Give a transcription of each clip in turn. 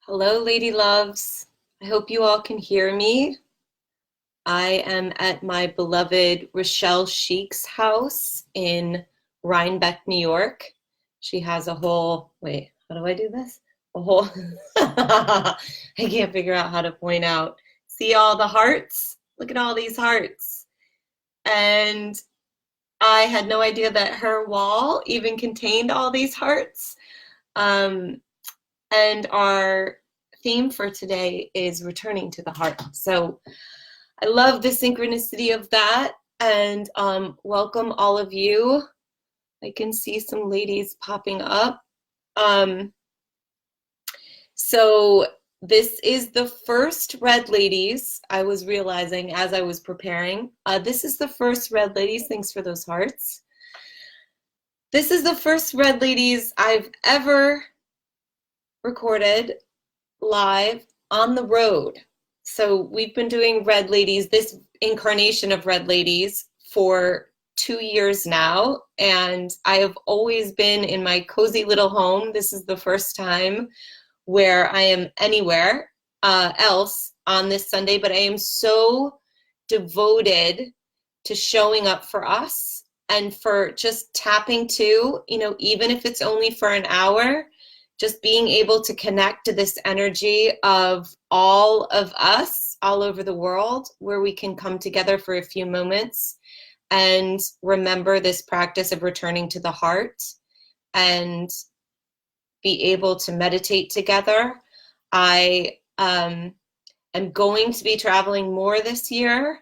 Hello, lady loves. I hope you all can hear me. I am at my beloved Rochelle Sheik's house in Rhinebeck, New York. She has a whole, wait, how do I do this? A whole, I can't figure out how to point out. See all the hearts? Look at all these hearts. And I had no idea that her wall even contained all these hearts. Um, and our theme for today is returning to the heart. So I love the synchronicity of that, and welcome all of you. I can see some ladies popping up. Um, so this is the first Red Ladies, I was realizing as I was preparing. This is the first Red Ladies, thanks for those hearts. This is the first Red Ladies I've ever recorded live on the road. So we've been doing Red Ladies, this incarnation of Red Ladies, for 2 years now, and I have always been in my cozy little home. This is the first time where I am anywhere else on this Sunday, but I am so devoted to showing up for us and for just tapping to, even if it's only for an hour, just being able to connect to this energy of all of us all over the world, where we can come together for a few moments and remember this practice of returning to the heart and be able to meditate together. I am going to be traveling more this year.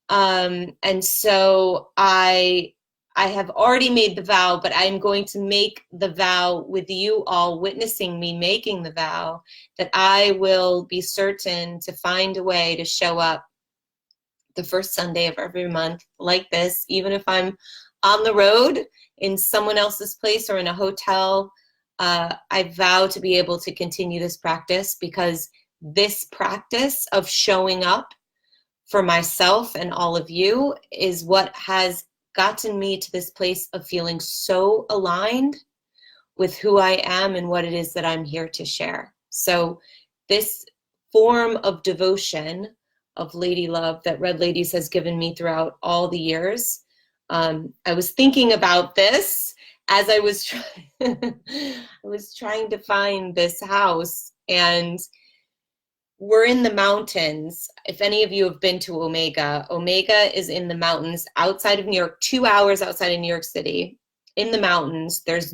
And so I have already made the vow, but I'm going to make the vow with you all witnessing me making the vow that I will be certain to find a way to show up the first Sunday of every month like this, even if I'm on the road in someone else's place or in a hotel. I vow to be able to continue this practice, because this practice of showing up for myself and all of you is what has gotten me to this place of feeling so aligned with who I am and what it is that I'm here to share. So this form of devotion of lady love that Red Ladies has given me throughout all the years, I was thinking about this as I was trying to find this house, and we're in the mountains. If any of you have been to Omega, Omega is in the mountains outside of New York, 2 hours outside of New York City, in the mountains. There's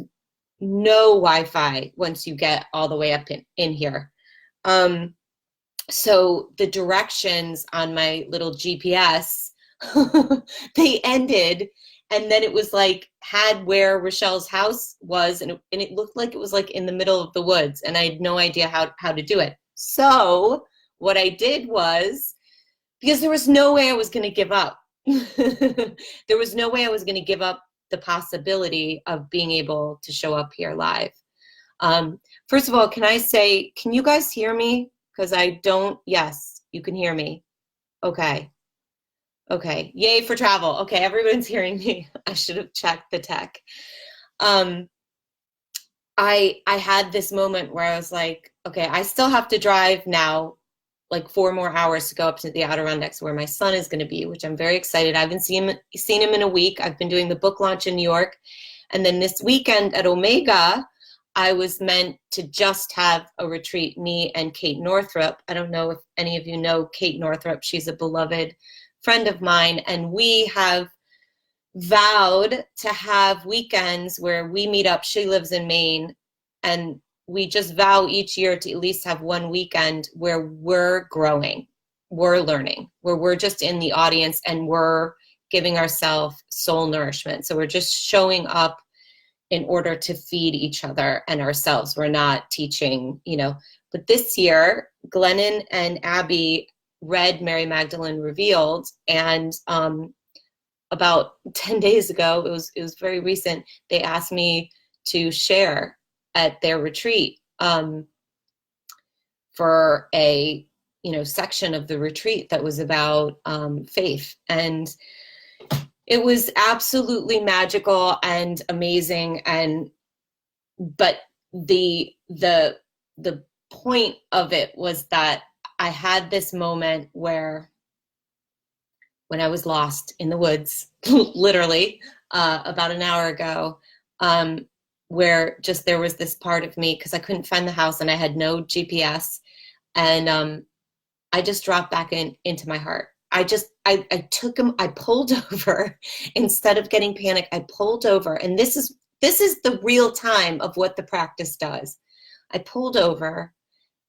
no Wi-Fi once you get all the way up in here. So the directions on my little GPS, they ended, and then it was like, had where Rochelle's house was, and it looked like it was like in the middle of the woods, and I had no idea how to do it. So what I did was, because there was no way I was going to give up. There was no way I was going to give up the possibility of being able to show up here live. First of all, can I say, can you guys hear me? Because I don't, yes, you can hear me. Okay. Okay. Yay for travel. Okay, everyone's hearing me. I should have checked the tech. I had this moment where I was like, okay, I still have to drive now like 4 more hours to go up to the Adirondacks where my son is going to be, which I'm very excited. I haven't seen him in a week. I've been doing the book launch in New York. And then this weekend at Omega, I was meant to just have a retreat, me and Kate Northrup. I don't know if any of you know Kate Northrup. She's a beloved friend of mine. And we have vowed to have weekends where we meet up. She lives in Maine, and we just vow each year to at least have one weekend where we're growing, we're learning, where we're just in the audience and we're giving ourselves soul nourishment. So we're just showing up in order to feed each other and ourselves. We're not teaching, But this year, Glennon and Abby read Mary Magdalene Revealed, and about 10 days ago, it was very recent, they asked me to share at their retreat for a section of the retreat that was about faith. And it was absolutely magical and amazing. But the point of it was that I had this moment where, when I was lost in the woods, literally, about an hour ago, where just there was this part of me, because I couldn't find the house and I had no GPS, and I just dropped back into my heart. I took him, I pulled over instead of getting panicked. I pulled over, and this is the real time of what the practice does. I pulled over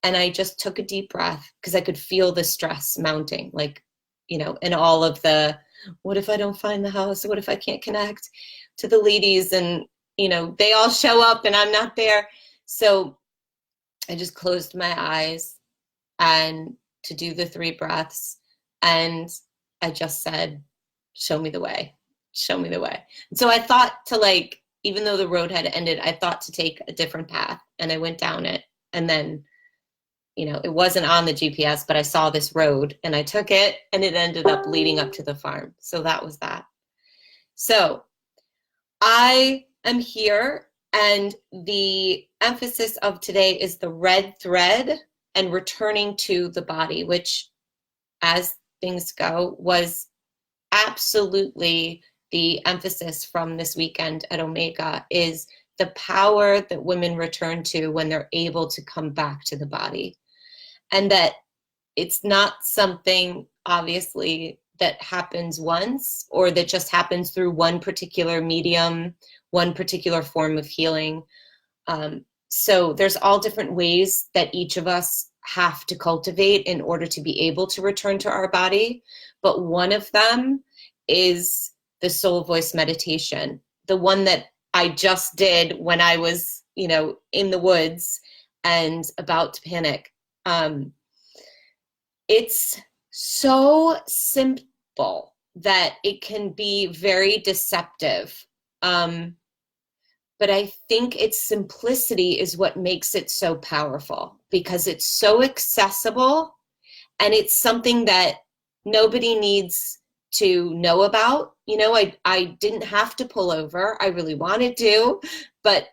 and I just took a deep breath because I could feel the stress mounting, like, and all of the, what if I don't find the house? What if I can't connect to the ladies? And, they all show up and I'm not there. So I just closed my eyes and to do the 3 breaths. And I just said, show me the way, show me the way. And so I thought to, even though the road had ended, I thought to take a different path, and I went down it. And then, it wasn't on the GPS, but I saw this road and I took it, and it ended up leading up to the farm. So that was that. So I am here, and the emphasis of today is the red thread and returning to the body, which, as things go, was absolutely the emphasis from this weekend at Omega, is the power that women return to when they're able to come back to the body. And that it's not something, obviously, that happens once, or that just happens through one particular medium, one particular form of healing. So there's all different ways that each of us have to cultivate in order to be able to return to our body. But one of them is the soul voice meditation, the one that I just did when I was, in the woods and about to panic. It's so simple that it can be very deceptive. But I think its simplicity is what makes it so powerful, because it's so accessible, and it's something that nobody needs to know about. I didn't have to pull over. I really wanted to, but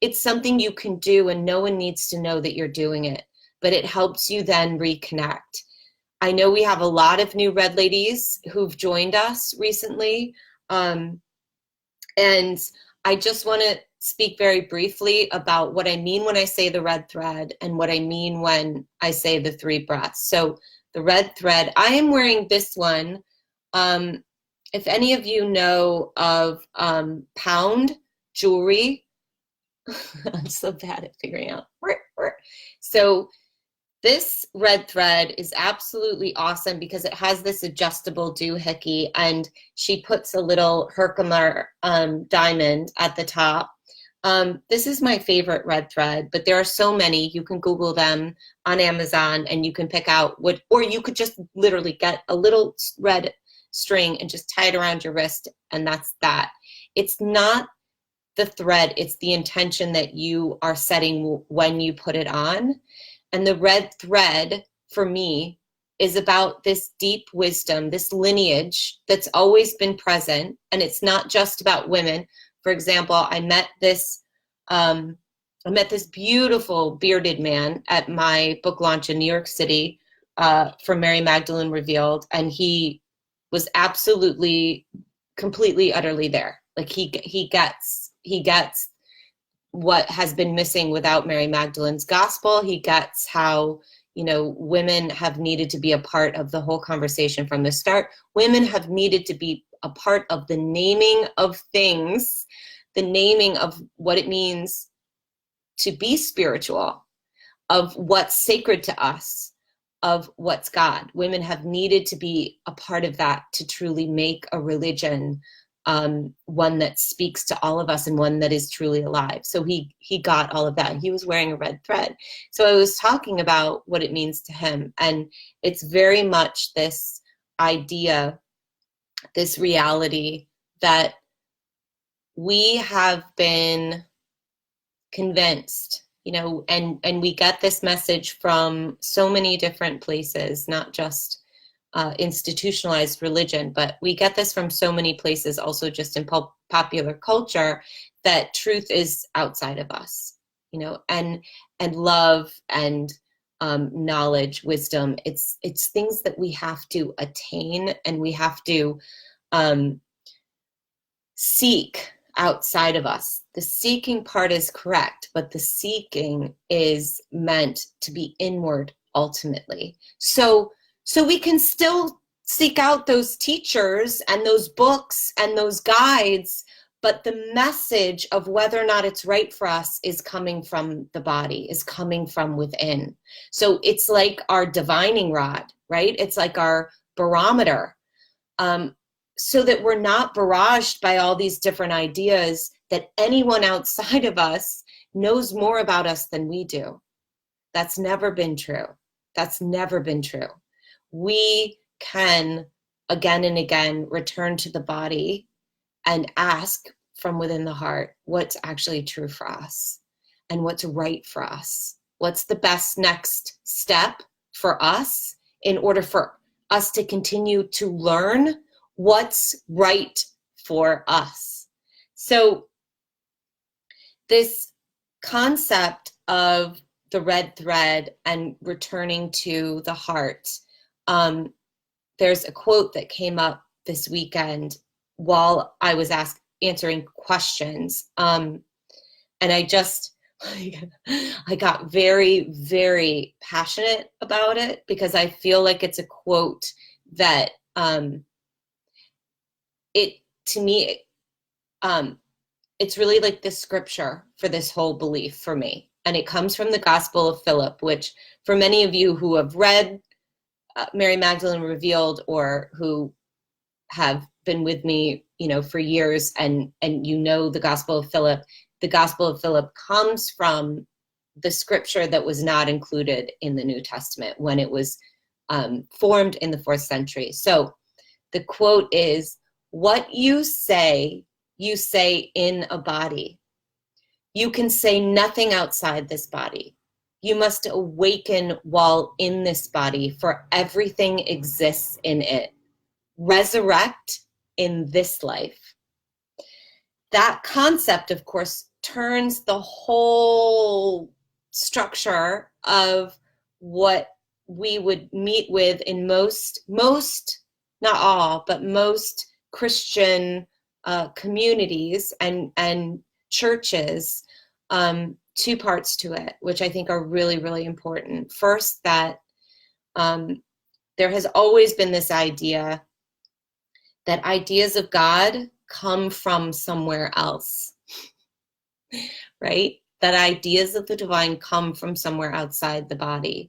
it's something you can do, and no one needs to know that you're doing it, but it helps you then reconnect. I know we have a lot of new Red Ladies who've joined us recently. And I just want to speak very briefly about what I mean when I say the red thread, and what I mean when I say the 3 breaths. So the red thread, I am wearing this one. If any of you know of Pound jewelry, I'm so bad at figuring out. So this red thread is absolutely awesome because it has this adjustable doohickey, and she puts a little Herkimer diamond at the top. This is my favorite red thread, but there are so many. You can Google them on Amazon, and you can pick out what, or you could just literally get a little red string and just tie it around your wrist, and that's that. It's not the thread, it's the intention that you are setting when you put it on. And the red thread, for me, is about this deep wisdom, this lineage that's always been present. And it's not just about women. For example, I met this beautiful bearded man at my book launch in New York City for Mary Magdalene Revealed. And he was absolutely, completely, utterly there. Like he gets what has been missing without Mary Magdalene's gospel. He gets how, women have needed to be a part of the whole conversation from the start. Women have needed to be a part of the naming of things, the naming of what it means to be spiritual, of what's sacred to us, of what's God. Women have needed to be a part of that to truly make a religion one that speaks to all of us, and one that is truly alive. So he got all of that. He was wearing a red thread. So I was talking about what it means to him. And it's very much this idea, this reality that we have been convinced, and we get this message from so many different places, not just institutionalized religion, but we get this from so many places, also just in popular culture, that truth is outside of us, and and love and knowledge, wisdom. It's things that we have to attain, and we have to seek outside of us. The seeking part is correct, but the seeking is meant to be inward ultimately. So we can still seek out those teachers and those books and those guides, but the message of whether or not it's right for us is coming from the body, is coming from within. So it's like our divining rod, right? It's like our barometer. So that we're not barraged by all these different ideas that anyone outside of us knows more about us than we do. That's never been true. That's never been true. We can, again and again, return to the body and ask from within the heart what's actually true for us and what's right for us. What's the best next step for us in order for us to continue to learn what's right for us. So this concept of the red thread and returning to the heart, there's a quote that came up this weekend while I was answering questions, and I got very, very passionate about it because I feel like it's a quote that to me, it's really like the scripture for this whole belief for me. And it comes from the Gospel of Philip, which for many of you who have read Mary Magdalene Revealed, or who have been with me, for years, and the Gospel of Philip comes from the scripture that was not included in the New Testament when it was formed in the 4th century. So the quote is, "What you say in a body. You can say nothing outside this body. You must awaken while in this body, for everything exists in it. Resurrect in this life." That concept, of course, turns the whole structure of what we would meet with in most, not all, but most Christian communities and churches, 2 parts to it, which I think are really, really important. First, that there has always been this idea that ideas of God come from somewhere else, right? That ideas of the divine come from somewhere outside the body.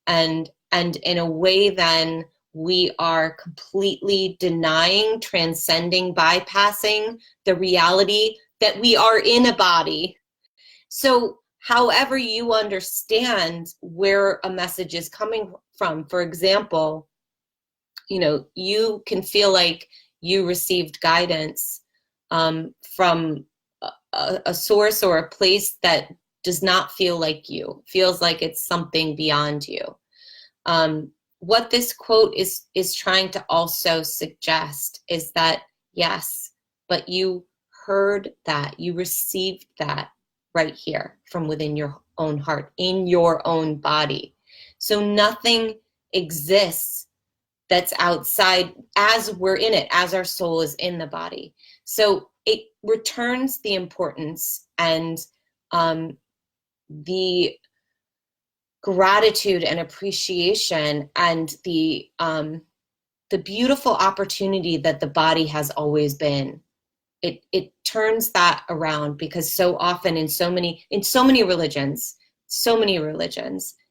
And in a way, then, we are completely denying, transcending, bypassing the reality that we are in a body. So however you understand where a message is coming from, for example, you can feel like you received guidance from a source or a place that does not feel like you, feels like it's something beyond you. What this quote is trying to also suggest is that, yes, but you heard that, you received that right here from within your own heart, in your own body. So nothing exists that's outside as we're in it, as our soul is in the body. So it returns the importance and the gratitude and appreciation and the beautiful opportunity that the body has always been. It turns that around, because so often in so many religions,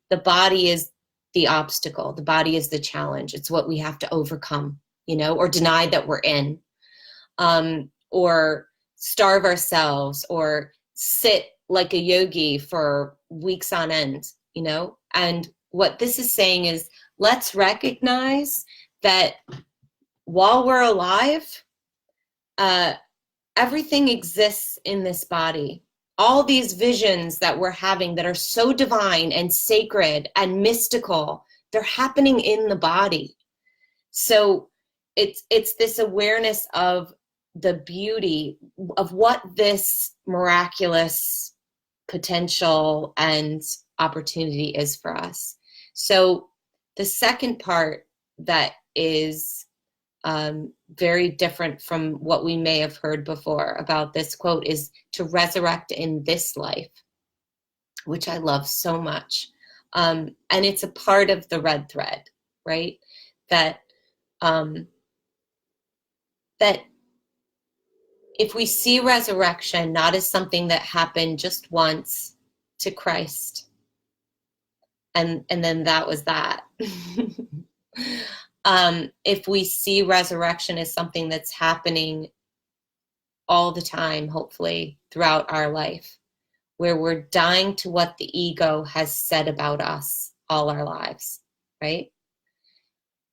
the body is the obstacle, the body is the challenge. It's what we have to overcome, or deny that we're in, or starve ourselves, or sit like a yogi for weeks on end, And what this is saying is, let's recognize that while we're alive, everything exists in this body. All these visions that we're having that are so divine and sacred and mystical, they're happening in the body. So it's this awareness of the beauty of what this miraculous potential and opportunity is for us. So the second part that is very different from what we may have heard before about this quote is to resurrect in this life, which I love so much. And it's a part of the red thread, right? That that if we see resurrection not as something that happened just once to Christ, and then that was that. If we see resurrection as something that's happening all the time, hopefully throughout our life, where we're dying to what the ego has said about us all our lives, right?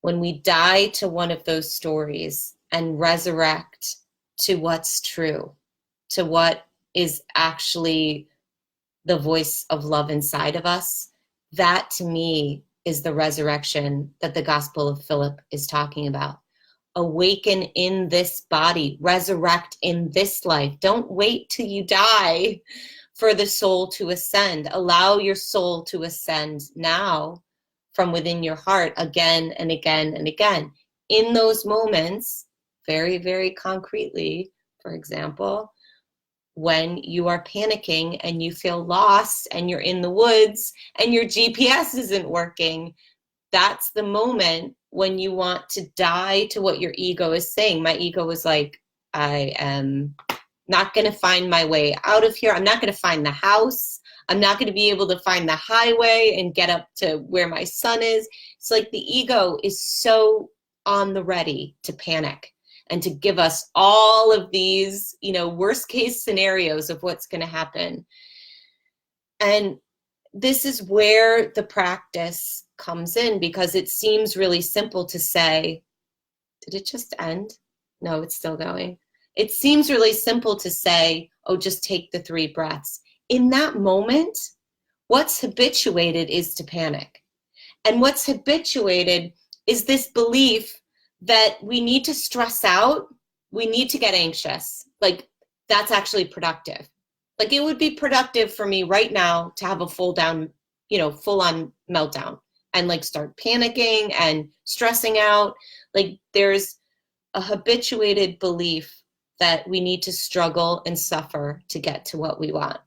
When we die to one of those stories and resurrect to what's true, to what is actually the voice of love inside of us, that to me is the resurrection that the Gospel of Philip is talking about. Awaken in this body, resurrect in this life. Don't wait till you die for the soul to ascend. Allow your soul to ascend now from within your heart again and again and again. In those moments, very, very concretely, for example, when you are panicking and you feel lost and you're in the woods and your GPS isn't working, that's the moment when you want to die to what your ego is saying. My ego is like, I am not going to find my way out of here. I'm not going to find the house. I'm not going to be able to find the highway and get up to where my son is. It's like the ego is so on the ready to panic and to give us all of these, worst case scenarios of what's going to happen. And this is where the practice comes in, because it seems really simple to say, did it just end? No, it's still going. It seems really simple to say, oh, just take the 3 breaths. In that moment, what's habituated is to panic. And what's habituated is this belief that we need to stress out, we need to get anxious. Like, that's actually productive. Like, it would be productive for me right now to have a full-on meltdown and like start panicking and stressing out. Like, there's a habituated belief that we need to struggle and suffer to get to what we want,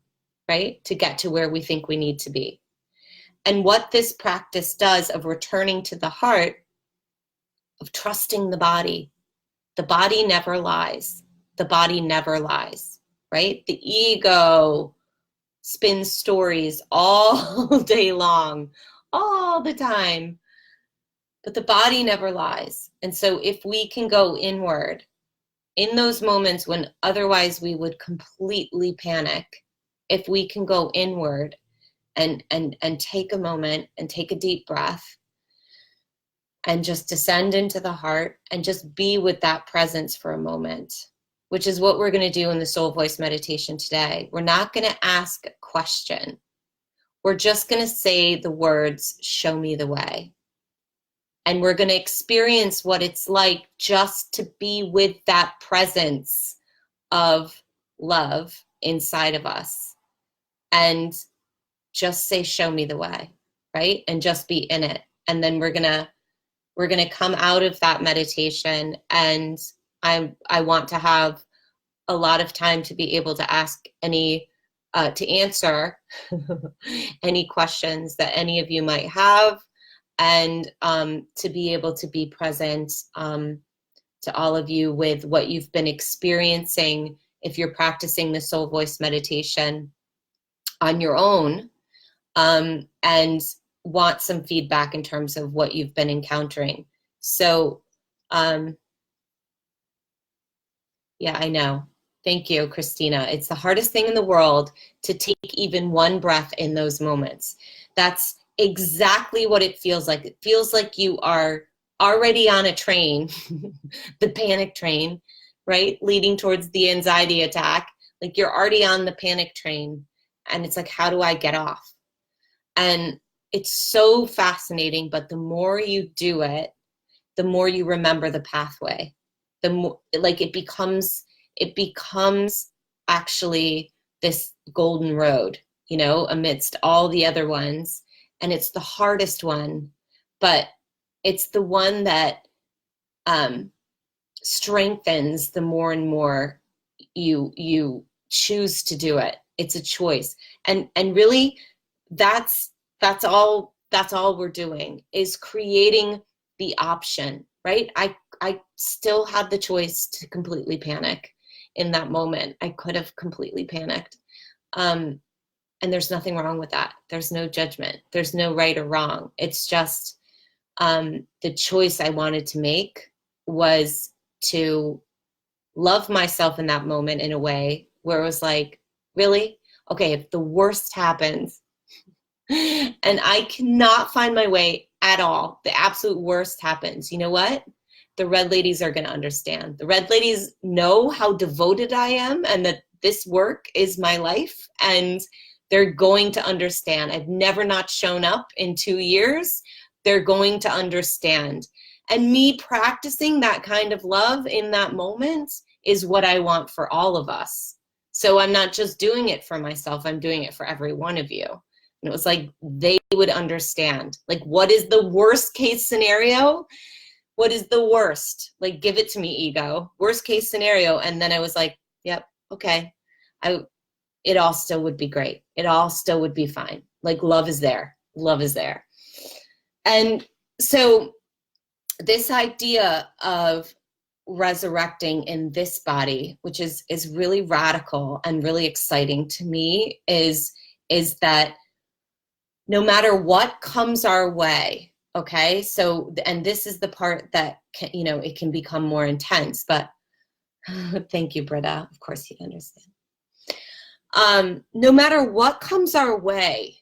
right? To get to where we think we need to be. And what this practice does of returning to the heart, of trusting the body never lies. The body never lies, right? The ego spins stories all day long, all the time, but the body never lies. And so if we can go inward in those moments when otherwise we would completely panic, if we can go inward and take a moment and take a deep breath and just descend into the heart and just be with that presence for a moment, which is what we're going to do in the Soul Voice meditation today. We're not going to ask a question. We're just going to say the words, show me the way. And we're going to experience what it's like just to be with that presence of love inside of us. And just say, show me the way, right? And just be in it. And then we're going to come out of that meditation, and I want to have a lot of time to be able to ask to answer any questions that any of you might have, and to be able to be present to all of you with what you've been experiencing if you're practicing the Soul Voice meditation on your own, and want some feedback in terms of what you've been encountering. So, yeah, I know. Thank you, Christina. It's the hardest thing in the world to take even one breath in those moments. That's exactly what it feels like. It feels like you are already on a train, the panic train, right? Leading towards the anxiety attack. Like, you're already on the panic train, and it's like, how do I get off? And it's so fascinating, but the more you do it, the more you remember the pathway. The more, like, it becomes actually this golden road you know, amidst all the other ones. And it's the hardest one, but it's the one that strengthens the more and more you choose to do it. It's a choice. And really that's all we're doing, is creating the option, right? I still had the choice to completely panic in that moment. I could have completely panicked. And there's nothing wrong with that. There's no judgment. There's no right or wrong. It's just the choice I wanted to make was to love myself in that moment in a way where it was like, really? Okay, if the worst happens and I cannot find my way at all, the absolute worst happens, you know what? The red ladies are going to understand. The red ladies know how devoted I am and that this work is my life, and they're going to understand. I've never not shown up in 2 years. They're going to understand. And me practicing that kind of love in that moment is what I want for all of us. So I'm not just doing it for myself, I'm doing it for every one of you. And it was like, they would understand. Like, what is the worst case scenario? What is the worst? Like, give it to me, ego. Worst case scenario. And then I was like, yep, okay. It all still would be great. It all still would be fine. Like, love is there. Love is there. And so this idea of resurrecting in this body, which is really radical and really exciting to me, is that no matter what comes our way, okay? So, and this is the part that can, you know, it can become more intense, but thank you, Britta. Of course you understand. No matter what comes our way.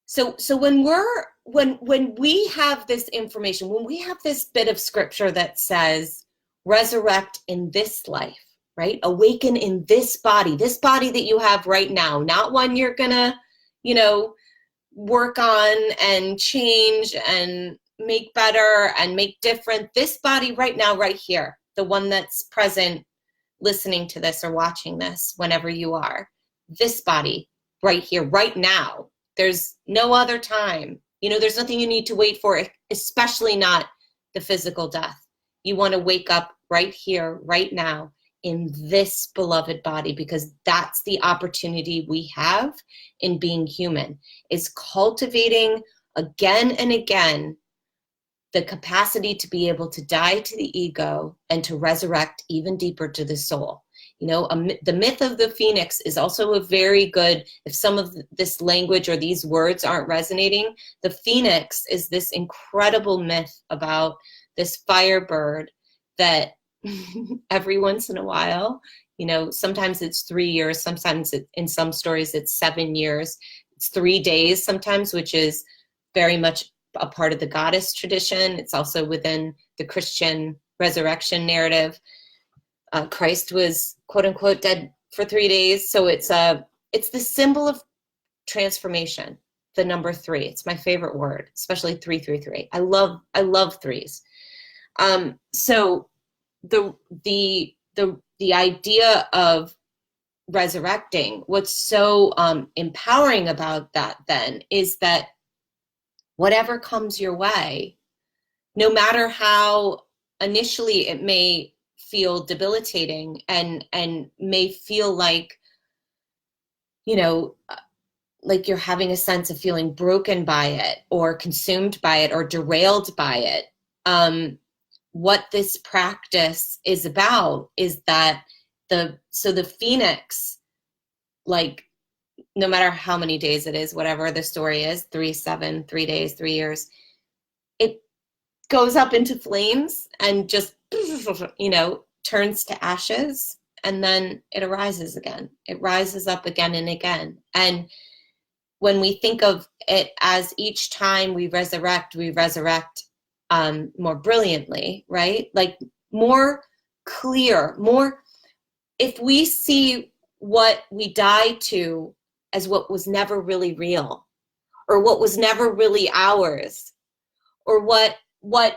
So when we have this information, when we have this bit of scripture that says resurrect in this life, right? Awaken in this body that you have right now, not one you're gonna, you know, work on and change and make better and make different. This body right now, right here, the one that's present, listening to this or watching this whenever you are, this body right here, right now. There's no other time. You know, there's nothing you need to wait for, especially not the physical death. You want to wake up right here, right now, in this beloved body, because that's the opportunity we have in being human, is cultivating again and again the capacity to be able to die to the ego and to resurrect even deeper to the soul. You know, the myth of the phoenix is also a very good, if some of this language or these words aren't resonating, the phoenix is this incredible myth about this firebird that every once in a while, you know, sometimes it's 3 years, sometimes in some stories it's 7 years, it's 3 days sometimes, which is very much a part of the goddess tradition. It's also within the Christian resurrection narrative. Christ was quote unquote dead for 3 days. So it's the symbol of transformation, the number 3. It's my favorite word, especially 333. I love threes. So the idea of resurrecting, what's so empowering about that then is that whatever comes your way, no matter how initially it may feel debilitating and may feel like, you know, like you're having a sense of feeling broken by it or consumed by it or derailed by it, what this practice is about is that the phoenix, like, no matter how many days it is, whatever the story is, 3, 7, 3 days, 3 years, it goes up into flames and just, you know, turns to ashes, and then it arises again. It rises up again and again. And when we think of it as each time we resurrect more brilliantly, right? Like more clear, more, if we see what we die to as what was never really real, or what was never really ours, or what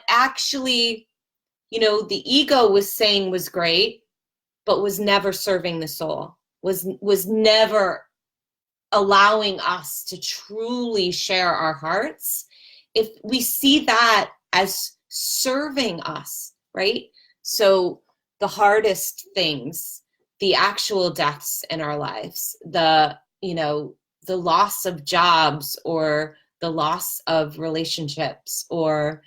actually, you know, the ego was saying was great, but was never serving the soul, was never allowing us to truly share our hearts, if we see that as serving us, right? So the hardest things, the actual deaths in our lives, the, you know, the loss of jobs or the loss of relationships, or,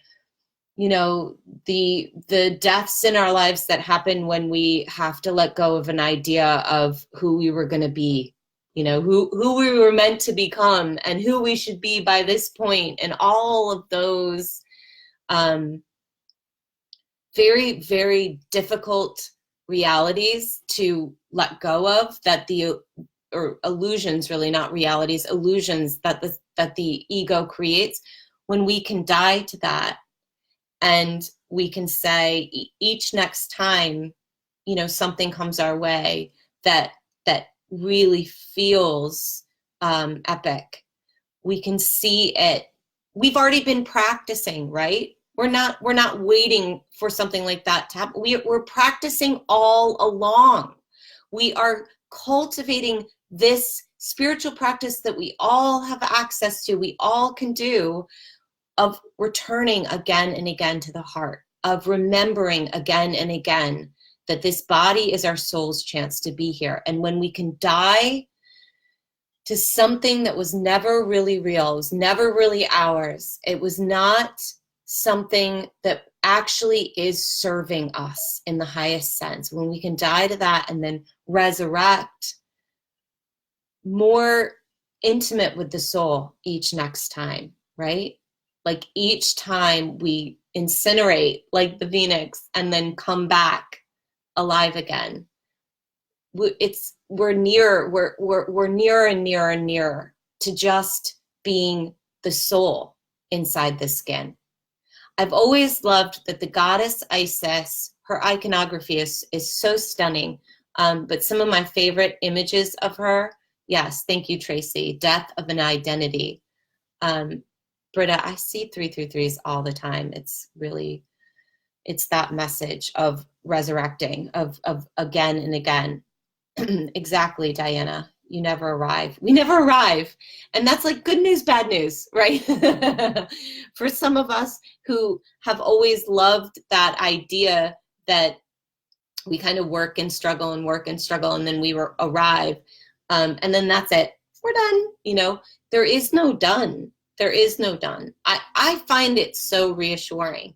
you know, the deaths in our lives that happen when we have to let go of an idea of who we were going to be, you know, who we were meant to become and who we should be by this point, and all of those very, very difficult realities to let go of, that the, or illusions, really, not realities, illusions that the ego creates. When we can die to that, and we can say each next time, you know, something comes our way that really feels epic, we can see it. We've already been practicing, right? We're not waiting for something like that to happen. We're practicing all along. We are cultivating this spiritual practice that we all have access to, we all can do, of returning again and again to the heart, of remembering again and again that this body is our soul's chance to be here. And when we can die to something that was never really real, it was never really ours, it was not something that actually is serving us in the highest sense, when we can die to that and then resurrect more intimate with the soul each next time, right? Like each time we incinerate like the phoenix and then come back alive again, we're nearer and nearer and nearer to just being the soul inside the skin. I've always loved that the goddess Isis, her iconography is so stunning. But some of my favorite images of her, yes, thank you, Tracy, Death of an Identity. Britta, I see 333s all the time. It's really, it's that message of resurrecting, of again and again. Exactly, Diana. You never arrive. We never arrive. And that's like good news, bad news, right? For some of us who have always loved that idea that we kind of work and struggle and work and struggle, and then we arrive. And then that's it. We're done. You know, there is no done. There is no done. I find it so reassuring.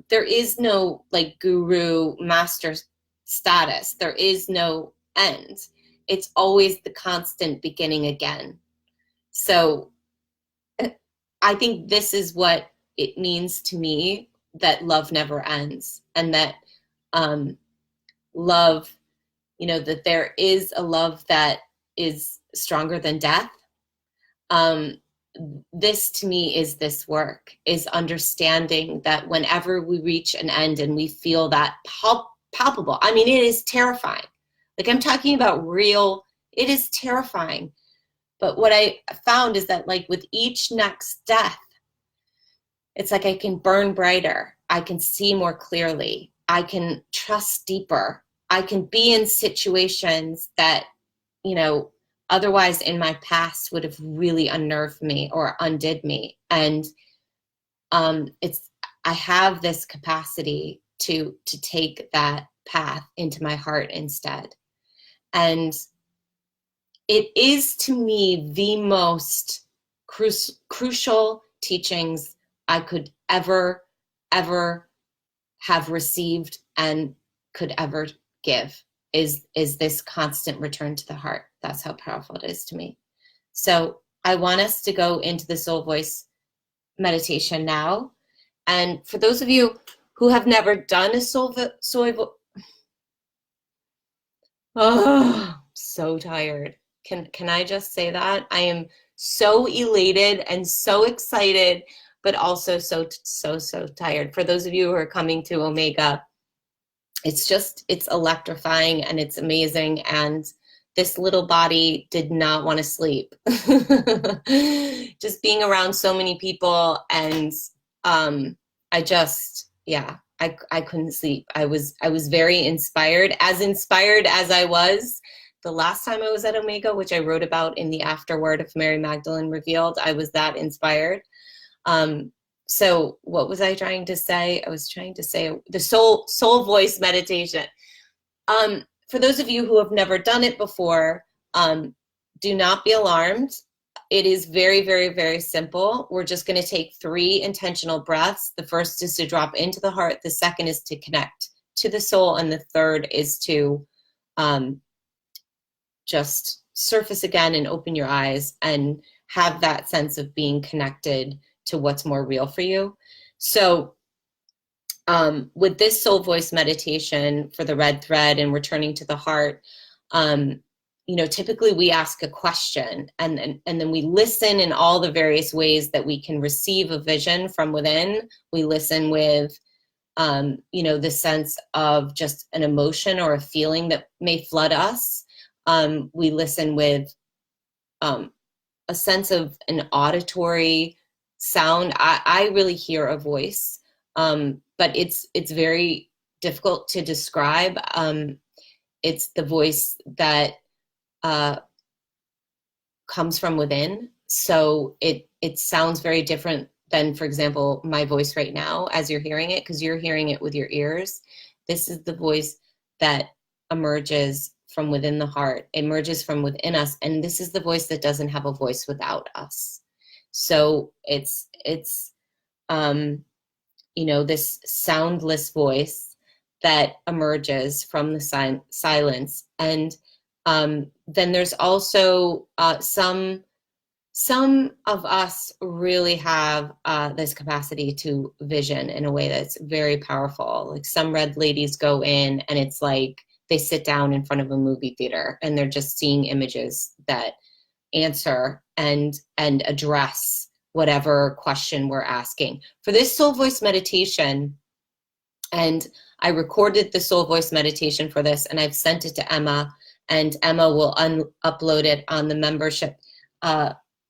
There is no like guru master status. There is no end. It's always the constant beginning again. So I think this is what it means to me, that love never ends, and that love, you know, that there is a love that is stronger than death. This to me is this work, is understanding that whenever we reach an end and we feel that palpable, I mean, it is terrifying. Like I'm talking about real, it is terrifying. But what I found is that like with each next death, it's like I can burn brighter. I can see more clearly. I can trust deeper. I can be in situations that, you know, otherwise in my past would have really unnerved me or undid me. And I have this capacity to take that path into my heart instead. And it is to me the most crucial teachings I could ever have received and could ever give, is this constant return to the heart. That's how powerful it is to me. So I want us to go into the soul voice meditation now. And for those of you who have never done a soul voice, oh, so tired. Can I just say that? I am so elated and so excited, but also so tired. For those of you who are coming to Omega, it's electrifying and it's amazing. And this little body did not want to sleep. Just being around so many people, and I couldn't sleep. I was very inspired as I was the last time I was at Omega, which I wrote about in the afterword of Mary Magdalene Revealed. I was that inspired. So what was I trying to say? I was trying to say the soul voice meditation. For those of you who have never done it before, do not be alarmed. It is very, very, very simple. We're just going to take 3 intentional breaths. The first is to drop into the heart. The second is to connect to the soul. And the third is to just surface again and open your eyes and have that sense of being connected to what's more real for you. So with this soul voice meditation for the red thread and returning to the heart, you know, typically we ask a question and then we listen in all the various ways that we can receive a vision from within. We listen with, you know, the sense of just an emotion or a feeling that may flood us. We listen with a sense of an auditory sound. I really hear a voice, but it's very difficult to describe. It's the voice that comes from within. So it sounds very different than, for example, my voice right now as you're hearing it, because you're hearing it with your ears. This is the voice that emerges from within the heart, emerges from within us. And this is the voice that doesn't have a voice without us. So it's you know, this soundless voice that emerges from the silence. And then there's also some of us really have this capacity to vision in a way that's very powerful. Like some red ladies go in and it's like they sit down in front of a movie theater and they're just seeing images that answer and address whatever question we're asking. For this soul voice meditation, and I recorded the soul voice meditation for this and I've sent it to Emma, and Emma will upload it on the membership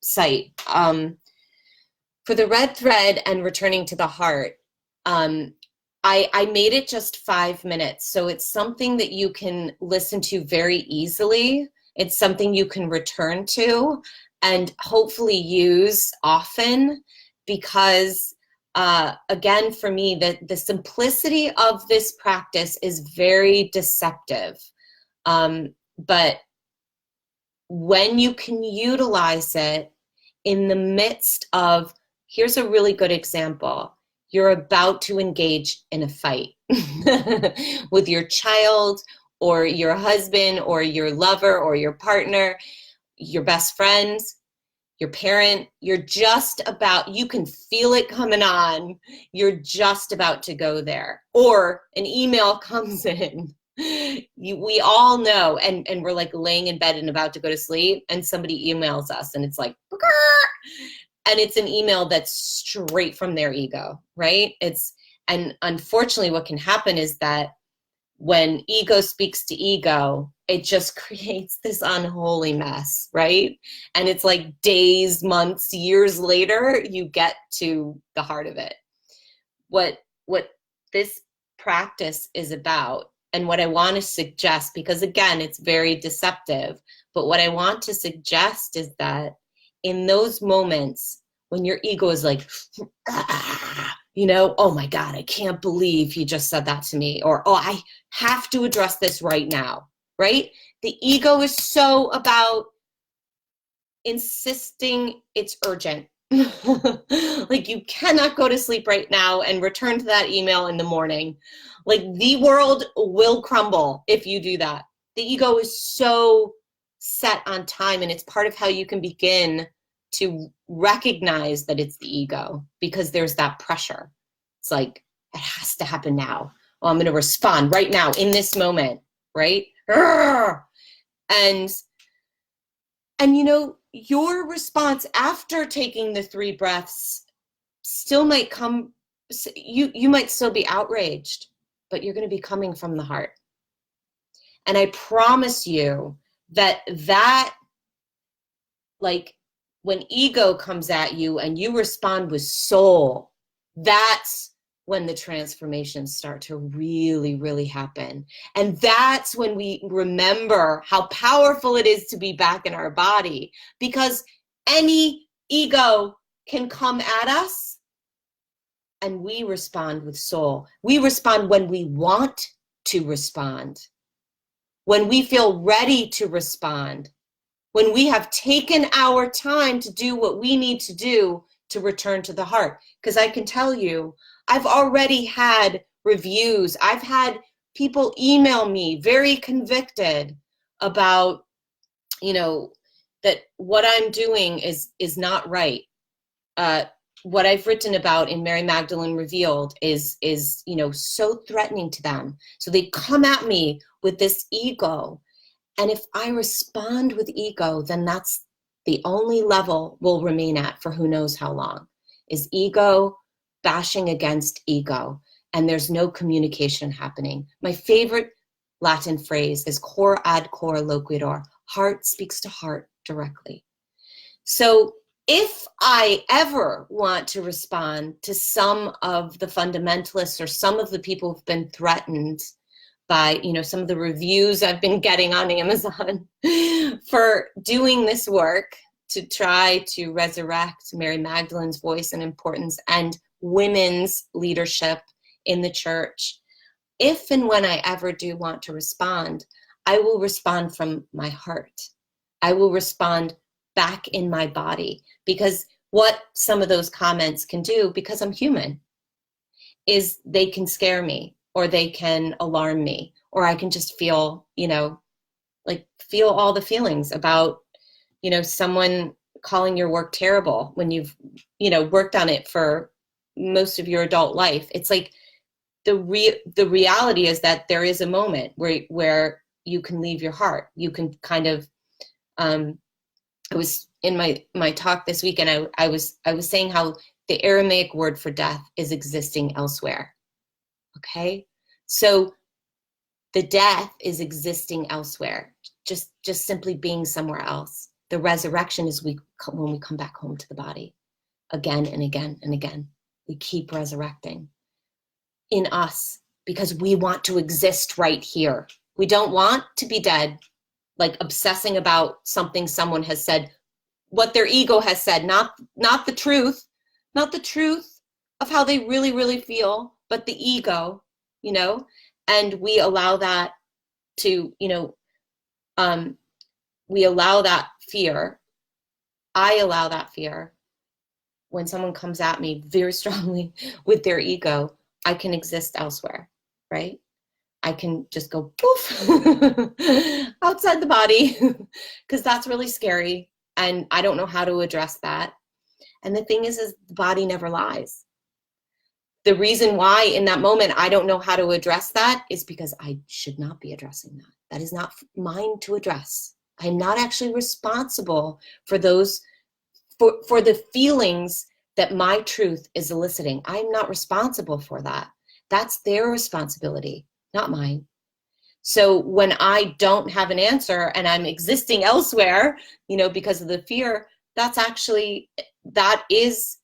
site. For the red thread and returning to the heart, I made it just 5 minutes. So it's something that you can listen to very easily. It's something you can return to and hopefully use often, because again, for me, the simplicity of this practice is very deceptive. But when you can utilize it in the midst of, here's a really good example. You're about to engage in a fight with your child or your husband or your lover or your partner, your best friend, your parent. You're just about, you can feel it coming on. You're just about to go there. Or an email comes in. We all know, and we're like laying in bed and about to go to sleep, and somebody emails us and it's like, and it's an email that's straight from their ego, right? And unfortunately what can happen is that when ego speaks to ego, it just creates this unholy mess, right? And it's like days, months, years later, you get to the heart of it. What this practice is about, and what I want to suggest, because again, it's very deceptive, but what I want to suggest is that in those moments when your ego is like, you know, oh my God, I can't believe he just said that to me, or, oh, I have to address this right now, right? The ego is so about insisting it's urgent. Like you cannot go to sleep right now and return to that email in the morning. Like the world will crumble if you do that. The ego is so set on time, and it's part of how you can begin to recognize that it's the ego, because there's that pressure. It's like, it has to happen now. Well, I'm going to respond right now in this moment, right? And you know, your response after taking the 3 breaths still might come, you might still be outraged, but you're going to be coming from the heart. And I promise you that like when ego comes at you and you respond with soul, that's when the transformations start to really, really happen. And that's when we remember how powerful it is to be back in our body, because any ego can come at us and we respond with soul. We respond when we want to respond, when we feel ready to respond, when we have taken our time to do what we need to do to return to the heart. Because I can tell you, I've already had reviews. I've had people email me very convicted about, you know, that what I'm doing is not right. What I've written about in Mary Magdalene Revealed is, you know, so threatening to them. So they come at me with this ego. And if I respond with ego, then that's the only level we'll remain at for who knows how long, is ego bashing against ego. And there's no communication happening. My favorite Latin phrase is cor ad cor loquitur. Heart speaks to heart directly. So if I ever want to respond to some of the fundamentalists or some of the people who've been threatened by, you know, some of the reviews I've been getting on Amazon for doing this work to try to resurrect Mary Magdalene's voice and importance and women's leadership in the church, if and when I ever do want to respond, I will respond from my heart. I will respond back in my body, because what some of those comments can do, because I'm human, is they can scare me, or they can alarm me, or I can just feel, you know, like feel all the feelings about, you know, someone calling your work terrible when you've, you know, worked on it for most of your adult life. It's like the reality is that there is a moment where you can leave your heart. You can kind of, I was in my talk this week, and I was saying how the Aramaic word for death is existing elsewhere. Okay, so the death is existing elsewhere, just simply being somewhere else. The resurrection is when we come back home to the body, again and again and again. We keep resurrecting in us because we want to exist right here. We don't want to be dead, like obsessing about something someone has said, what their ego has said, not the truth of how they really, really feel, but the ego, you know, and we allow that to, you know, we allow that fear. I allow that fear. When someone comes at me very strongly with their ego, I can exist elsewhere, right? I can just go poof outside the body, because that's really scary. And I don't know how to address that. And the thing is the body never lies. The reason why in that moment I don't know how to address that is because I should not be addressing that. That is not mine to address. I'm not actually responsible for those, for the feelings that my truth is eliciting. I'm not responsible for that. That's their responsibility, not mine. So when I don't have an answer and I'm existing elsewhere, you know, because of the fear, that is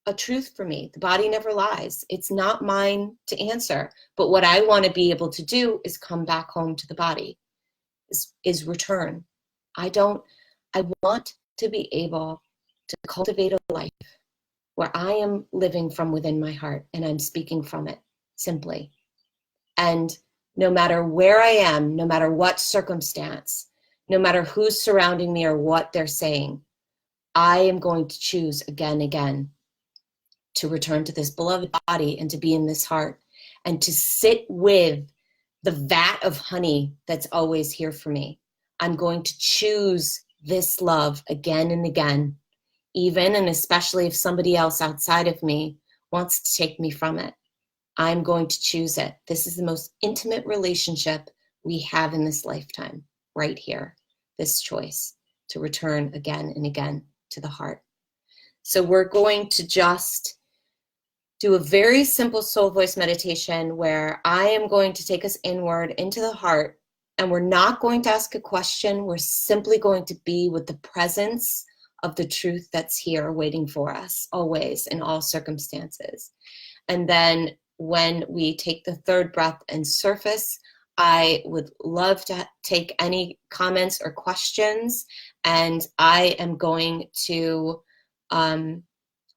a truth for me. The body never lies. It's not mine to answer. But what I want to be able to do is come back home to the body, is return. I want to be able to cultivate a life where I am living from within my heart and I'm speaking from it simply. And no matter where I am, no matter what circumstance, no matter who's surrounding me or what they're saying, I am going to choose again and again to return to this beloved body and to be in this heart and to sit with the vat of honey that's always here for me. I'm going to choose this love again and again, even and especially if somebody else outside of me wants to take me from it. I'm going to choose it. This is the most intimate relationship we have in this lifetime, right here, this choice to return again and again to the heart. So we're going to just do a very simple soul voice meditation where I am going to take us inward into the heart, and we're not going to ask a question. We're simply going to be with the presence of the truth that's here waiting for us always in all circumstances. And then when we take the third breath and surface, I would love to take any comments or questions. And I am going to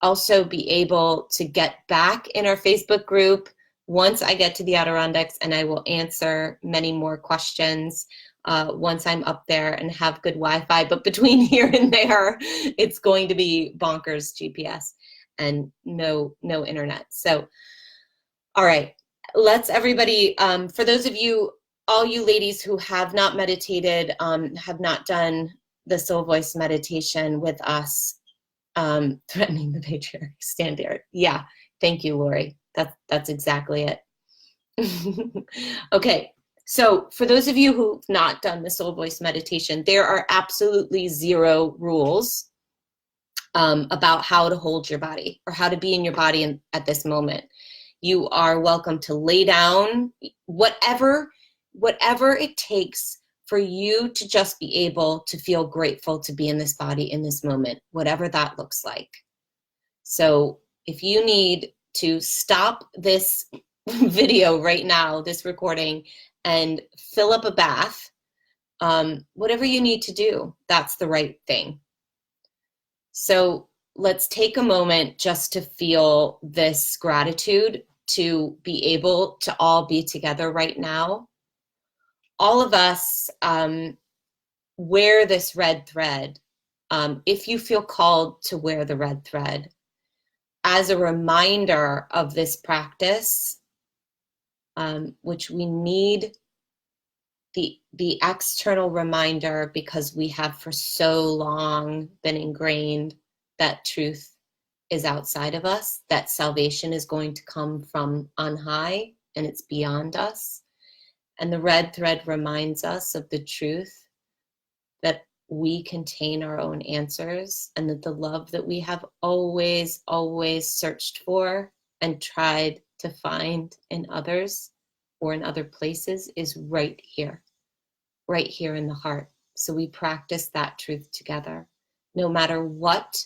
also be able to get back in our Facebook group once I get to the Adirondacks, and I will answer many more questions once I'm up there and have good Wi-Fi. But between here and there, it's going to be bonkers GPS and no internet. So, all right, let's everybody, for those of you, all you ladies who have not meditated, have not done the soul voice meditation with us, threatening the patriarchy, stand there. Yeah, thank you, Lori. That's exactly it. Okay, so for those of you who've not done the soul voice meditation, there are absolutely zero rules about how to hold your body or how to be in your body at this moment. You are welcome to lay down, whatever it takes for you to just be able to feel grateful to be in this body in this moment, whatever that looks like. So if you need to stop this video right now, this recording, and fill up a bath, whatever you need to do, that's the right thing. So let's take a moment just to feel this gratitude to be able to all be together right now. All of us wear this red thread. If you feel called to wear the red thread, as a reminder of this practice, which we need the external reminder because we have for so long been ingrained that truth is outside of us, that salvation is going to come from on high and it's beyond us. And the red thread reminds us of the truth that we contain our own answers and that the love that we have always, always searched for and tried to find in others or in other places is right here in the heart. So we practice that truth together. No matter what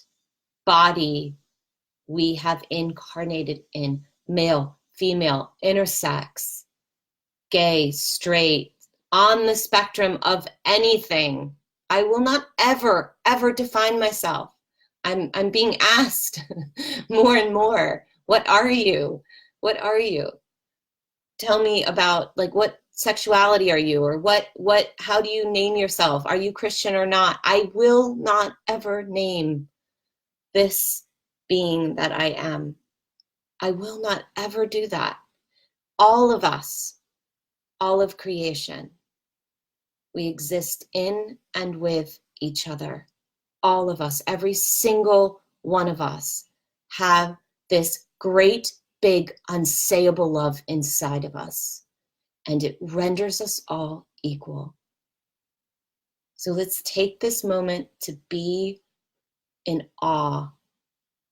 body we have incarnated in, male, female, intersex, gay, straight, on the spectrum of anything, I will not ever, ever define myself. I'm being asked more and more, what are you? What are you? Tell me about, like, what sexuality are you, or how do you name yourself? Are you Christian or not? I will not ever name this being that I am. I will not ever do that. All of us, all of creation, we exist in and with each other. All of us, every single one of us, have this great, big, unsayable love inside of us, and it renders us all equal. So let's take this moment to be in awe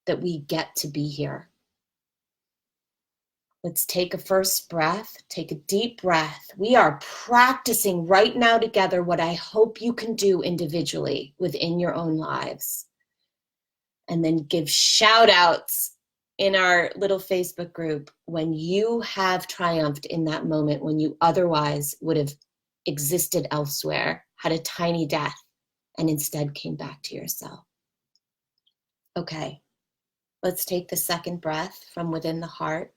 that we get to be here. Let's take a first breath, take a deep breath. We are practicing right now together what I hope you can do individually within your own lives. And then give shout outs in our little Facebook group when you have triumphed in that moment, when you otherwise would have existed elsewhere, had a tiny death, and instead came back to yourself. Okay, let's take the second breath from within the heart.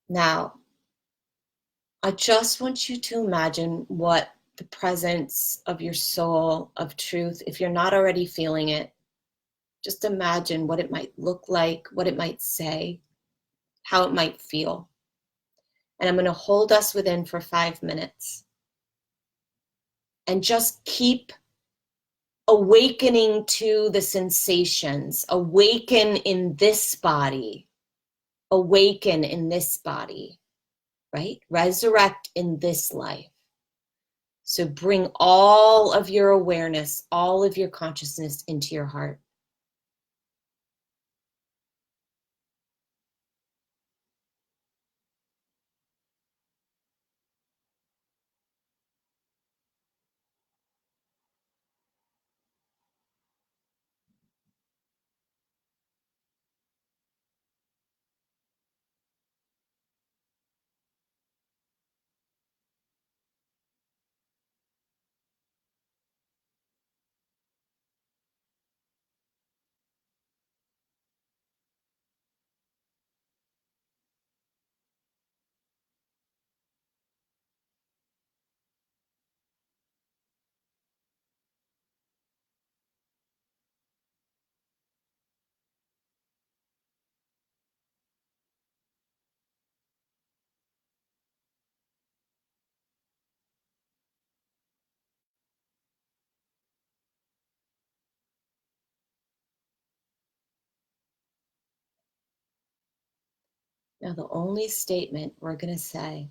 Now, I just want you to imagine what the presence of your soul, of truth, if you're not already feeling it, just imagine what it might look like, what it might say, how it might feel. And I'm going to hold us within for 5 minutes. And just keep awakening to the sensations. Awaken in this body. Awaken in this body. Right? Resurrect in this life. So bring all of your awareness, all of your consciousness into your heart. Now, the only statement we're going to say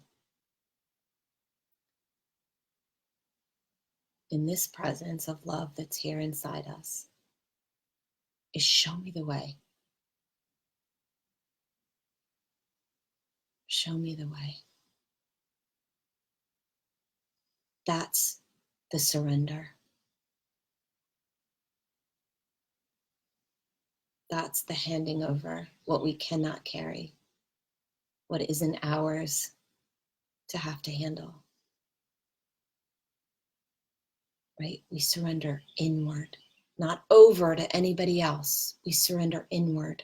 in this presence of love that's here inside us is, show me the way. Show me the way. That's the surrender. That's the handing over what we cannot carry, what isn't ours to have to handle. Right? We surrender inward, not over to anybody else. We surrender inward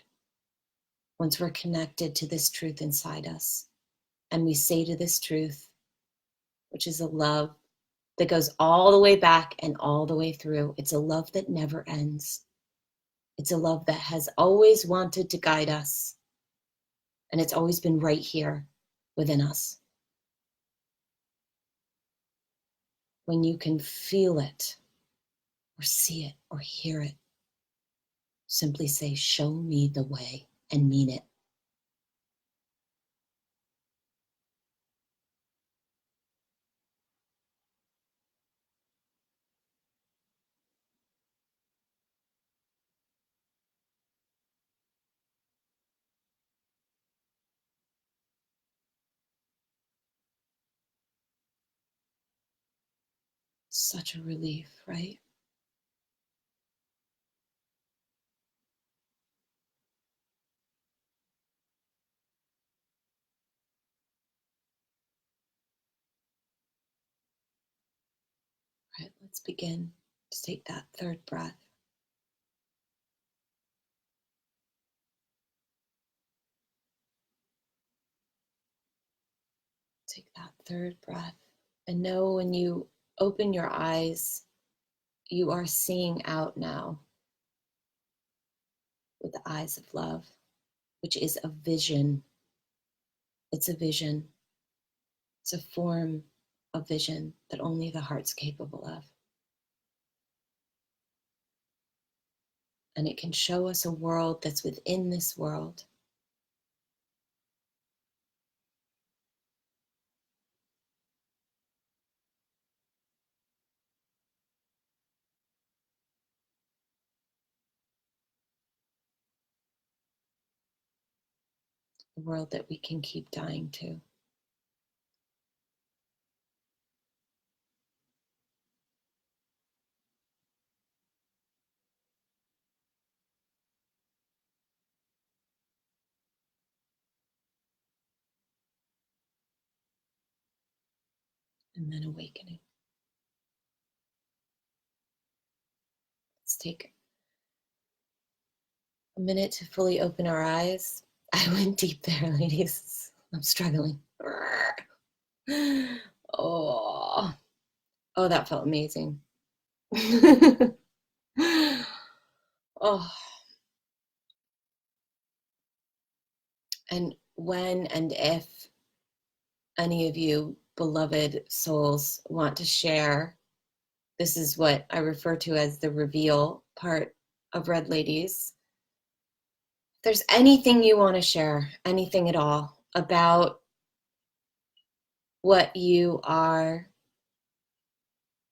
once we're connected to this truth inside us. And we say to this truth, which is a love that goes all the way back and all the way through. It's a love that never ends. It's a love that has always wanted to guide us. And it's always been right here within us. When you can feel it, or see it, or hear it, simply say, show me the way, and mean it. Such a relief, right? Right, let's begin. Just take that third breath. Take that third breath. And know when you open your eyes, you are seeing out now with the eyes of love, which is a vision. It's a vision. It's a form of vision that only the heart's capable of. And it can show us a world that's within this world. A world that we can keep dying to. And then awakening. Let's take a minute to fully open our eyes. I went deep there, ladies. I'm struggling. Oh, that felt amazing. Oh. And when and if any of you beloved souls want to share, this is what I refer to as the reveal part of Red Ladies. If there's anything you want to share, anything at all about what you are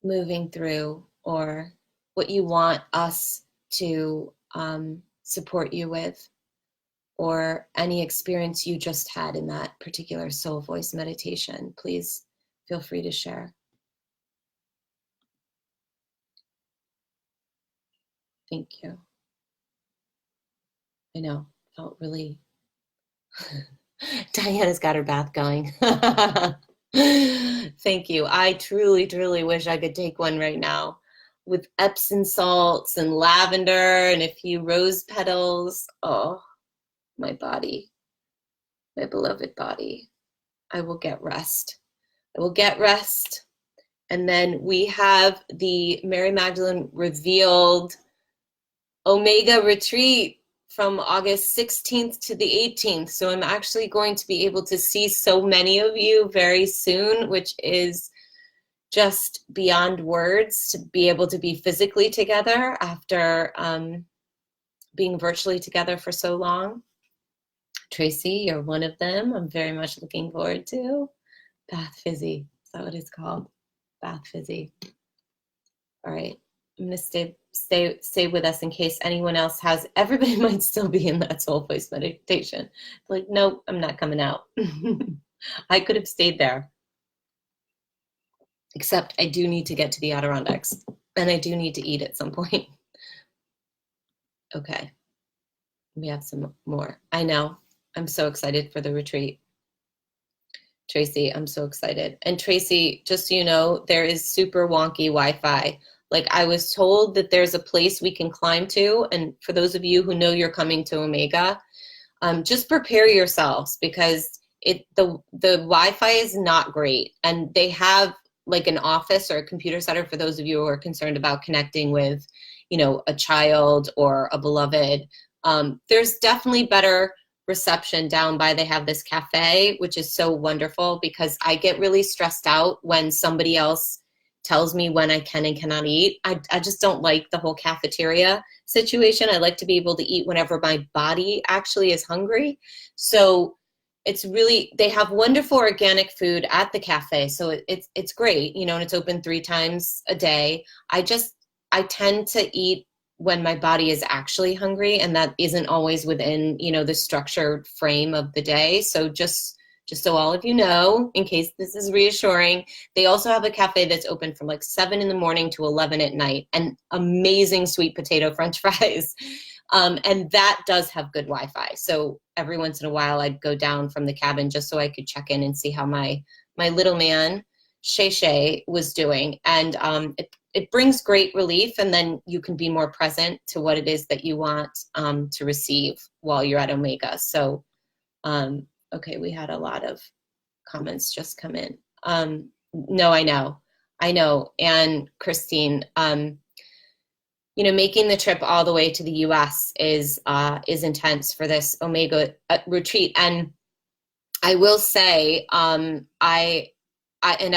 moving through or what you want us to support you with, or any experience you just had in that particular soul voice meditation, please feel free to share. Thank you. I know, felt really, Diana's got her bath going. Thank you. I truly, truly wish I could take one right now with Epsom salts and lavender and a few rose petals. Oh, my body, my beloved body. I will get rest. I will get rest. And then we have the Mary Magdalene Revealed Omega Retreat from August 16th to the 18th. So I'm actually going to be able to see so many of you very soon, which is just beyond words, to be able to be physically together after being virtually together for so long. Tracy, you're one of them. I'm very much looking forward to Bath Fizzy. Is that what it's called? Bath Fizzy. All right. I'm gonna stay with us in case anyone else has. Everybody might still be in that soul voice meditation. Like, nope, I'm not coming out. I could have stayed there. Except I do need to get to the Adirondacks, and I do need to eat at some point. Okay. We have some more. I know. I'm so excited for the retreat. Tracy, I'm so excited. And Tracy, just so you know, there is super wonky Wi-Fi. Like, I was told that there's a place we can climb to. And for those of you who know you're coming to Omega, just prepare yourselves, because the Wi-Fi is not great. And they have like an office or a computer center for those of you who are concerned about connecting with, you know, a child or a beloved. There's definitely better reception down by, they have this cafe, which is so wonderful, because I get really stressed out when somebody else tells me when I can and cannot eat. I just don't like the whole cafeteria situation. I like to be able to eat whenever my body actually is hungry. So it's really, they have wonderful organic food at the cafe. So it's great, you know, and it's open 3 times a day. I tend to eat when my body is actually hungry, and that isn't always within, you know, the structured frame of the day. So just so all of you know, in case this is reassuring, they also have a cafe that's open from like 7 in the morning to 11 at night, and amazing sweet potato French fries. And that does have good Wi-Fi. So every once in a while I'd go down from the cabin just so I could check in and see how my little man, Shay Shay, was doing. And it brings great relief, and then you can be more present to what it is that you want to receive while you're at Omega. So, okay, we had a lot of comments just come in. No, I know. And Christine, you know, making the trip all the way to the US is intense for this Omega retreat. And I will say, I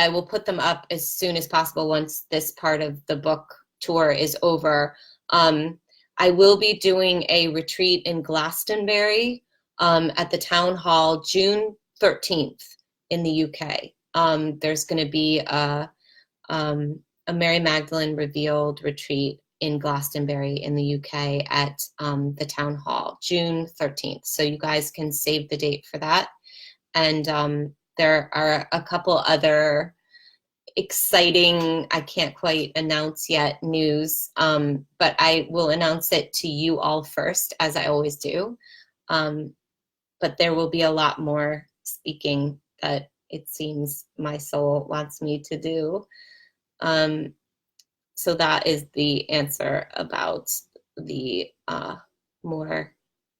will put them up as soon as possible once this part of the book tour is over. I will be doing a retreat in Glastonbury at the town hall June 13th in the UK. There's going to be a Mary Magdalene Revealed retreat in Glastonbury in the UK at the town hall June 13th. So you guys can save the date for that. And there are a couple other exciting, I can't quite announce yet, news, but I will announce it to you all first, as I always do. But there will be a lot more speaking that it seems my soul wants me to do. So that is the answer about the more,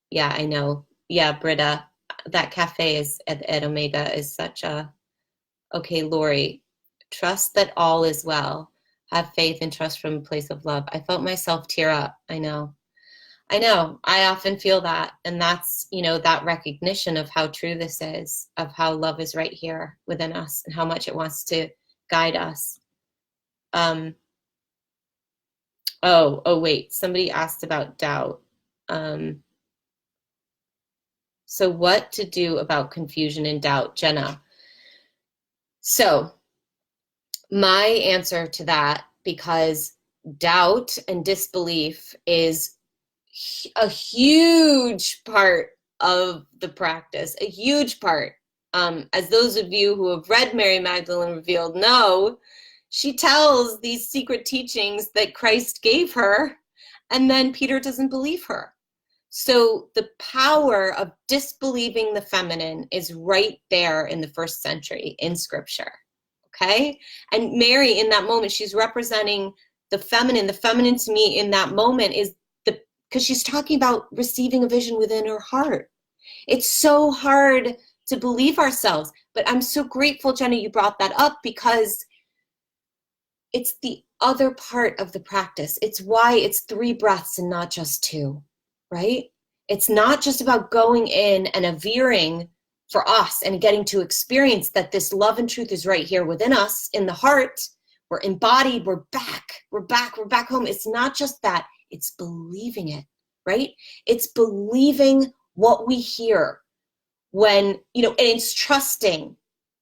yeah, I know. Yeah, Britta, that cafe is at Omega is such a, okay, Lori, trust that all is well. Have faith and trust from a place of love. I felt myself tear up. I know. I often feel that. And that's, you know, that recognition of how true this is, of how love is right here within us and how much it wants to guide us. Oh, wait, somebody asked about doubt. So what to do about confusion and doubt, Jenna? So my answer to that, because doubt and disbelief is a huge part of the practice, a huge part. As those of you who have read Mary Magdalene Revealed know, she tells these secret teachings that Christ gave her, and then Peter doesn't believe her. So the power of disbelieving the feminine is right there in the first century in scripture, okay? And Mary, in that moment, she's representing the feminine. The feminine to me in that moment is because she's talking about receiving a vision within her heart. It's so hard to believe ourselves, but I'm so grateful, Jenna, you brought that up, because it's the other part of the practice. It's why it's 3 breaths and not just 2. Right? It's not just about going in and avering for us and getting to experience that this love and truth is right here within us in the heart. We're embodied, we're back home. It's not just that, it's believing it, right? It's believing what we hear. when, you know, and it's trusting.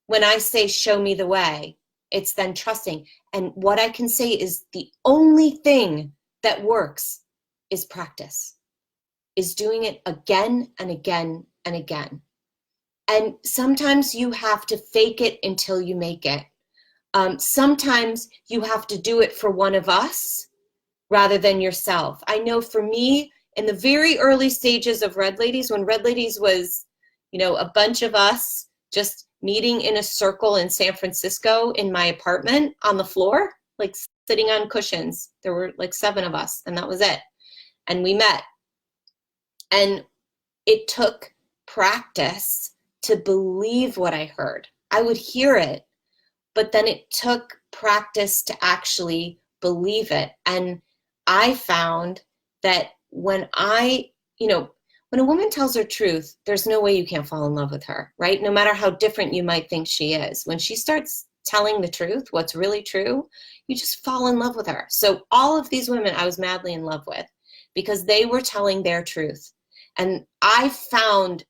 When I say, show me the way, it's then trusting. And what I can say is the only thing that works is practice, is doing it again and again and again. And sometimes you have to fake it until you make it. Sometimes you have to do it for one of us rather than yourself. I know for me, in the very early stages of Red Ladies, when Red Ladies was, you know, a bunch of us just meeting in a circle in San Francisco in my apartment on the floor, like sitting on cushions. There were like 7 of us, and that was it. And we met. And it took practice to believe what I heard. I would hear it, but then it took practice to actually believe it. And I found that when when a woman tells her truth, there's no way you can't fall in love with her, right? No matter how different you might think she is. When she starts telling the truth, what's really true, you just fall in love with her. So all of these women I was madly in love with because they were telling their truth. And I found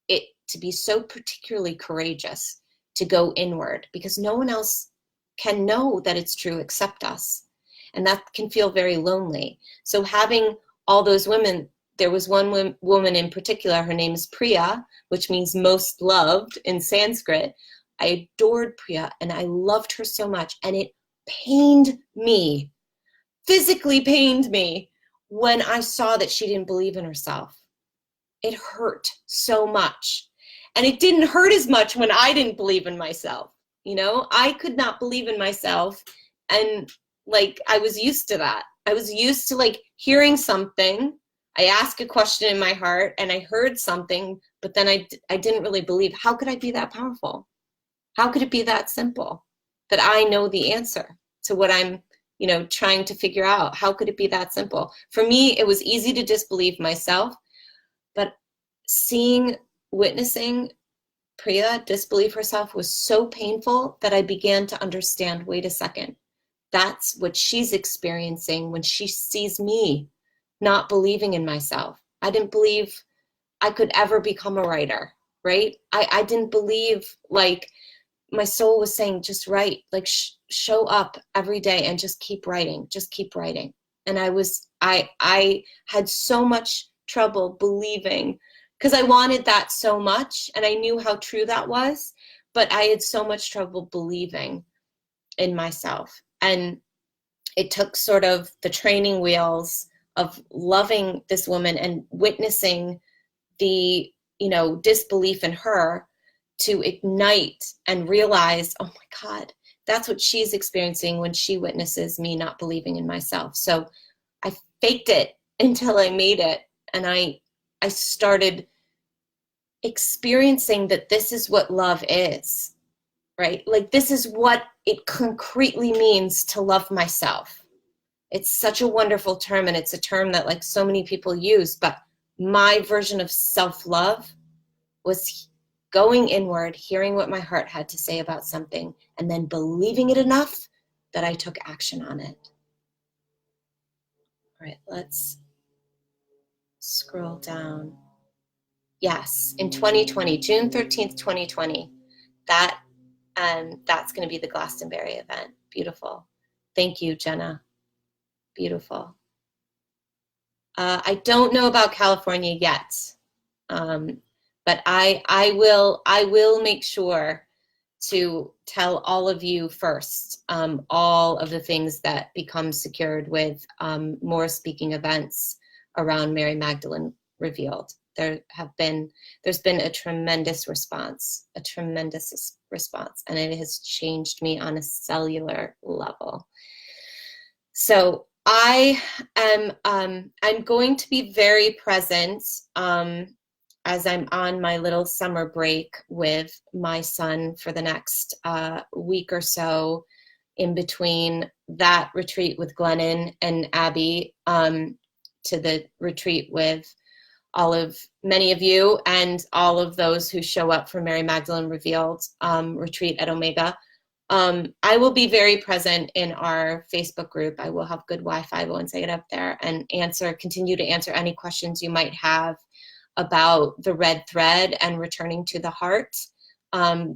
it to be so particularly courageous to go inward because no one else can know that it's true except us. And that can feel very lonely. So having all those women, there was one woman in particular, her name is Priya, which means most loved in Sanskrit. I adored Priya and I loved her so much. And it pained me, physically pained me, when I saw that she didn't believe in herself. It hurt so much. And it didn't hurt as much when I didn't believe in myself. You know, I could not believe in myself. And like, I was used to that. I was used to like hearing something. I asked a question in my heart and I heard something, but then I didn't really believe. How could I be that powerful? How could it be that simple that I know the answer to what I'm, you know, trying to figure out? How could it be that simple? For me, it was easy to disbelieve myself, but witnessing Priya disbelieve herself was so painful that I began to understand, wait a second, that's what she's experiencing when she sees me not believing in myself. I didn't believe I could ever become a writer, right? I didn't believe, like, my soul was saying, just write, like show up every day and just keep writing, just keep writing. And I had so much trouble believing, because I wanted that so much and I knew how true that was, but I had so much trouble believing in myself. And it took sort of the training wheels of loving this woman and witnessing the, you know, disbelief in her to ignite and realize, oh my God, that's what she's experiencing when she witnesses me not believing in myself. So I faked it until I made it. And I started experiencing that this is what love is, right? Like, this is what it concretely means to love myself. It's such a wonderful term, and it's a term that like so many people use, but my version of self-love was going inward, hearing what my heart had to say about something, and then believing it enough that I took action on it. All right, let's scroll down. Yes, in 2020, June 13th, 2020, that's going to be the Glastonbury event. Beautiful. Thank you, Jenna. Beautiful. I don't know about California yet, but I will make sure to tell all of you first all of the things that become secured with more speaking events around Mary Magdalene Revealed. There's been a tremendous response, and it has changed me on a cellular level. So I'm going to be very present as I'm on my little summer break with my son for the next week or so, in between that retreat with Glennon and Abby to the retreat with many of you and all of those who show up for Mary Magdalene Revealed retreat at Omega. I will be very present in our Facebook group. I will have good Wi-Fi once I get up there and continue to answer any questions you might have. about the red thread and returning to the heart,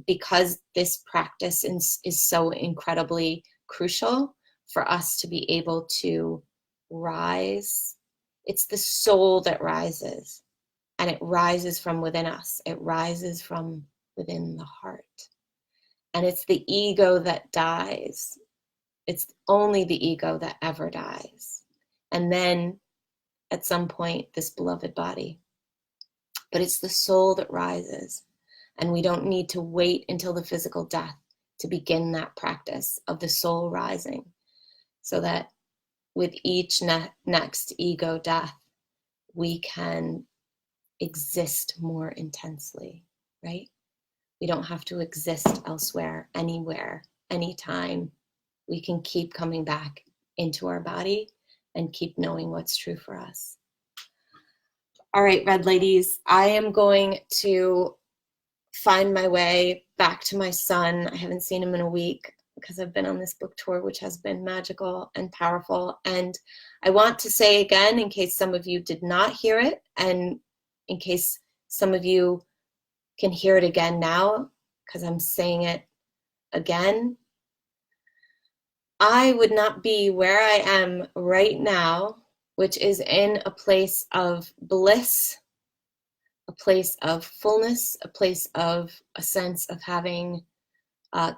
because this practice is so incredibly crucial for us to be able to rise. It's the soul that rises, and it rises from within us. It rises from within the heart. And it's the ego that dies. It's only the ego that ever dies. And then at some point, this beloved body. But it's the soul that rises. And we don't need to wait until the physical death to begin that practice of the soul rising, so that with each next ego death, we can exist more intensely, right? We don't have to exist elsewhere, anywhere, anytime. We can keep coming back into our body and keep knowing what's true for us. All right, Red Ladies, I am going to find my way back to my son. I haven't seen him in a week because I've been on this book tour, which has been magical and powerful. And I want to say again, in case some of you did not hear it, and in case some of you can hear it again now, because I'm saying it again, I would not be where I am right now, which is in a place of bliss, a place of fullness, a place of a sense of having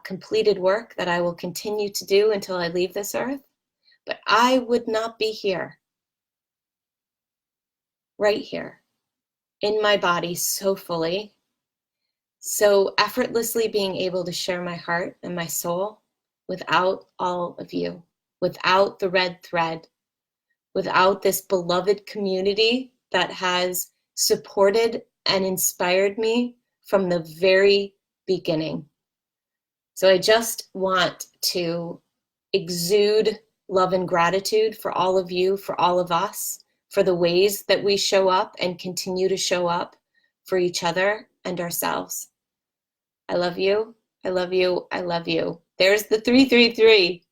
completed work that I will continue to do until I leave this earth. But I would not be here, right here, in my body so fully, so effortlessly being able to share my heart and my soul without all of you, without the red thread, without this beloved community that has supported and inspired me from the very beginning. So I just want to exude love and gratitude for all of you, for all of us, for the ways that we show up and continue to show up for each other and ourselves. I love you. I love you. I love you. There's the 333.